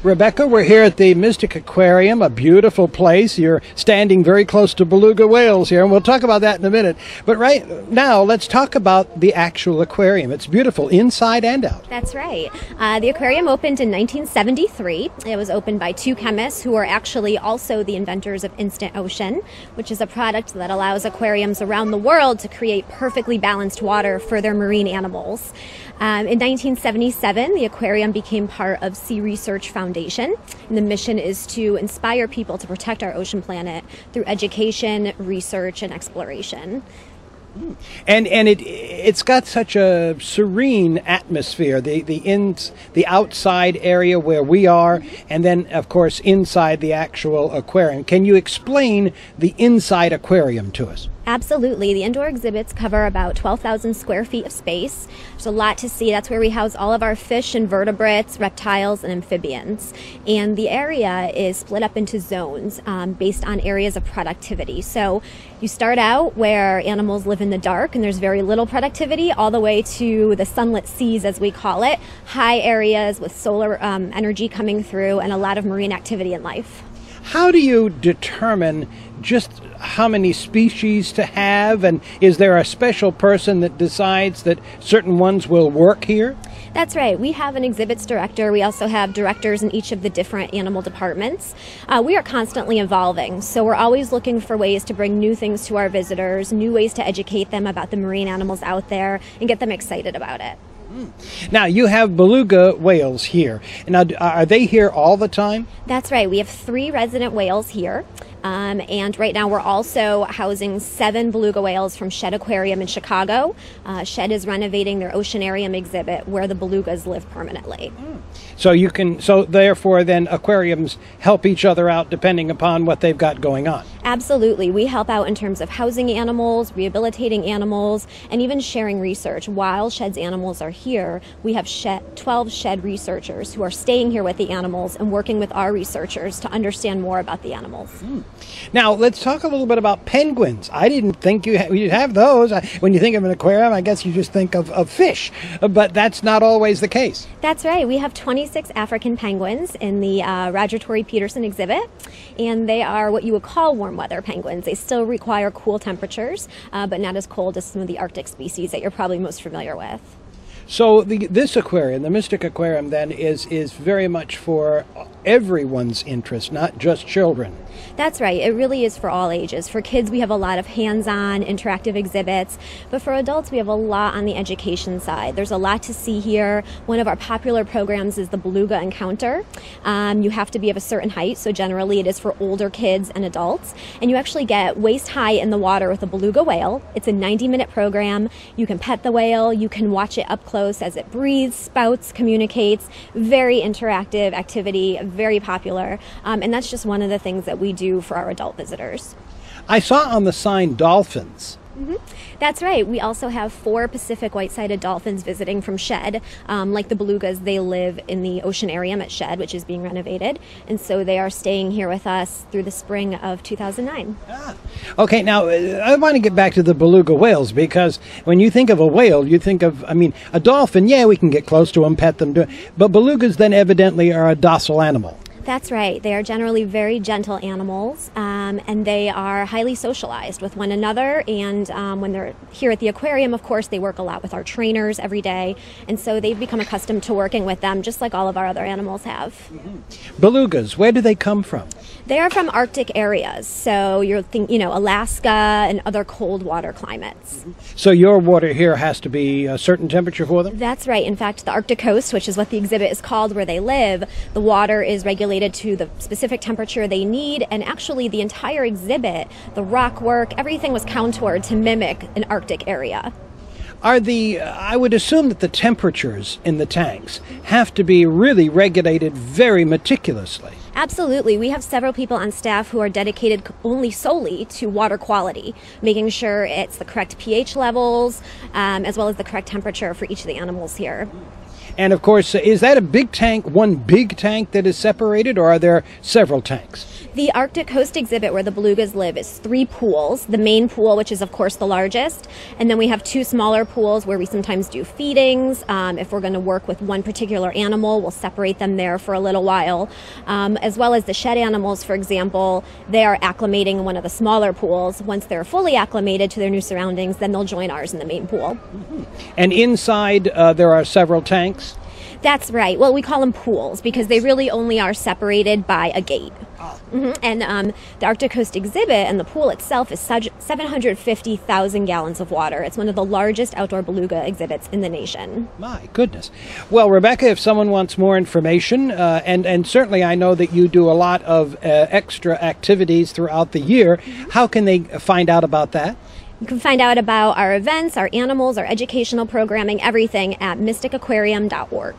Rebecca, we're here at the Mystic Aquarium, a beautiful place. You're standing very close to beluga whales here, and we'll talk about that in a minute. But right now, let's talk about the actual aquarium. It's beautiful inside and out. That's right. The aquarium opened in 1973. It was opened by two chemists who are actually also the inventors of Instant Ocean, which is a product that allows aquariums around the world to create perfectly balanced water for their marine animals. In 1977, the aquarium became part of Sea Research Foundation, and the mission is to inspire people to protect our ocean planet through education, research, and exploration. And it's got such a serene atmosphere, the outside area where we are, and then of course inside the actual aquarium. Can you explain the inside aquarium to us? Absolutely. The indoor exhibits cover about 12,000 square feet of space. There's a lot to see. That's where we house all of our fish, invertebrates, reptiles, and amphibians. And the area is split up into zones based on areas of productivity. So you start out where animals live in the dark and there's very little productivity, all the way to the sunlit seas, as we call it, high areas with solar energy coming through and a lot of marine activity and life. How do you determine just how many species to have, and is there a special person that decides that certain ones will work here? That's right. We have an exhibits director. We also have directors in each of the different animal departments. We are constantly evolving, so we're always looking for ways to bring new things to our visitors, new ways to educate them about the marine animals out there and get them excited about it. Now, you have beluga whales here. Now, are they here all the time? That's right. We have 3 resident whales here. And right now we're also housing 7 beluga whales from Shedd Aquarium in Chicago. Shedd is renovating their oceanarium exhibit where the belugas live permanently. So therefore then aquariums help each other out depending upon what they've got going on. Absolutely. We help out in terms of housing animals, rehabilitating animals, and even sharing research. While Shedd's animals are here, we have 12 Shedd researchers who are staying here with the animals and working with our researchers to understand more about the animals. Now, let's talk a little bit about penguins. I didn't think you'd have those. When you think of an aquarium, I guess you just think of fish, but that's not always the case. That's right. We have 26 African penguins in the Roger Tory Peterson exhibit, and they are what you would call warm weather penguins. They still require cool temperatures, but not as cold as some of the Arctic species that you're probably most familiar with. So this aquarium, the Mystic Aquarium, then is very much for everyone's interest, not just children. That's right. It really is for all ages. For kids, we have a lot of hands-on interactive exhibits, but for adults, we have a lot on the education side. There's a lot to see here. One of our popular programs is the Beluga Encounter. You have to be of a certain height, so generally it is for older kids and adults, and you actually get waist high in the water with a beluga whale. It's a 90-minute program. You can pet the whale. You can watch it up close as it breathes, spouts, communicates. Very interactive activity, very popular, and that's just one of the things that we do for our adult visitors. I saw on the sign dolphins. That's right. We also have 4 Pacific white-sided dolphins visiting from Shedd. Like the belugas, they live in the oceanarium at Shedd, which is being renovated, and so they are staying here with us through the spring of 2009. Okay, now I want to get back to the beluga whales, because when you think of a whale, you think of, a dolphin, yeah, we can get close to them, pet them, but belugas then evidently are a docile animal. That's right. They are generally very gentle animals, and they are highly socialized with one another. And when they're here at the aquarium, of course, they work a lot with our trainers every day. And so they've become accustomed to working with them, just like all of our other animals have. Belugas, where do they come from? They are from Arctic areas. So you're thinking, Alaska and other cold water climates. So your water here has to be a certain temperature for them? That's right. In fact, the Arctic coast, which is what the exhibit is called, where they live, the water is regulated to the specific temperature they need, and actually the entire exhibit, the rock work, everything was contoured to mimic an Arctic area. I would assume that the temperatures in the tanks have to be really regulated very meticulously. Absolutely. We have several people on staff who are dedicated solely to water quality, making sure it's the correct pH levels, as well as the correct temperature for each of the animals here. And of course, is that a big tank, one big tank that is separated, or are there several tanks? The Arctic Coast exhibit where the belugas live is 3 pools. The main pool, which is of course the largest, and then we have 2 smaller pools where we sometimes do feedings. If we're going to work with one particular animal, we'll separate them there for a little while. As well as the shed animals, for example, they are acclimating in one of the smaller pools. Once they're fully acclimated to their new surroundings, then they'll join ours in the main pool. And inside there are several tanks? That's right. Well, we call them pools because they really only are separated by a gate. And the Arctic Coast exhibit and the pool itself is 750,000 gallons of water. It's one of the largest outdoor beluga exhibits in the nation. My goodness. Well, Rebecca, if someone wants more information, and certainly I know that you do a lot of extra activities throughout the year, how can they find out about that? You can find out about our events, our animals, our educational programming, everything at mysticaquarium.org.